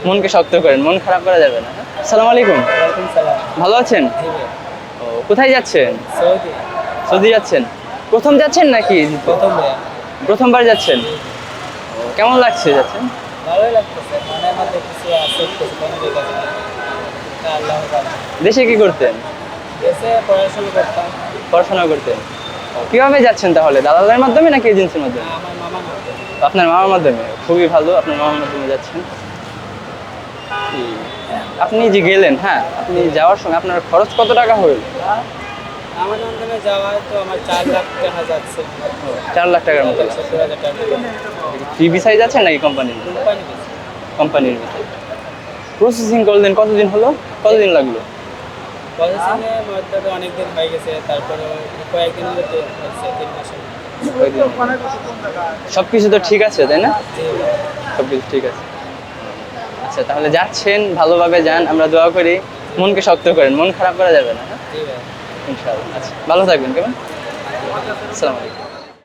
মনকে শক্ত করেন, মন খারাপ করা যাবে না। আসসালামু আলাইকুম। ওয়ালাইকুম সালাম। ভালো আছেন? জি ভাই। ও, কোথায় যাচ্ছেন? সৌদি। সৌদি যাচ্ছেন? প্রথম যাচ্ছেন নাকি? প্রথম ভাইয়া। প্রথমবার যাচ্ছেন? ও, কেমন লাগছে যাচ্ছেন? ভালোই লাগতেছে, মনের মধ্যে কিছু আছে, কিছু বন্ধুদের কাছে তা আল্লাহ ভালো। দেশে কি করতেন? দেশে পড়াশোনা করতাম। পড়াশোনা করতেন। ও, কিভাবে যাচ্ছেন তাহলে? দালালের মাধ্যমে নাকি এজেন্সির মাধ্যমে? আমার মামা হতো। আপনার মামার মাধ্যমে? খুবই ভালো, আপনার মামার মাধ্যমে যাচ্ছেন। আপনি যে গেলেন, হ্যাঁ, আপনি যাওয়ার সময় আপনার খরচ কত টাকা হলো? আমার মাধ্যমে যাওয়ায় তো আমার 4 লাখ টাকা যাচ্ছে। 4 লাখ টাকার মতো। 70,000 টাকা। ফ্রি ভিসায় যাচ্ছেন নাকি কোম্পানির? কোম্পানি দিচ্ছে। কোম্পানির ভিসায়। প্রসেসিং করলেন কতদিন হলো? কতদিন লাগলো? প্রসেসিংয়ে মধ্যে অনেকদিন হয়ে গেছে, তারপরে কয়েকদিন হতে হচ্ছে 3 মাসের। সবকিছু তো ঠিক আছে, তাই না? জি সবকিছু ঠিক আছে। আচ্ছা, তাহলে যাচ্ছেন, ভালোভাবে যান, আমরা দোয়া করি। মনকে শক্ত করেন, মন খারাপ করা যাবে না, হ্যাঁ? জি ভাই। ইনশাআল্লাহ। আচ্ছা, ভালো থাকবেন। কেমন? আসসালামু আলাইকুম।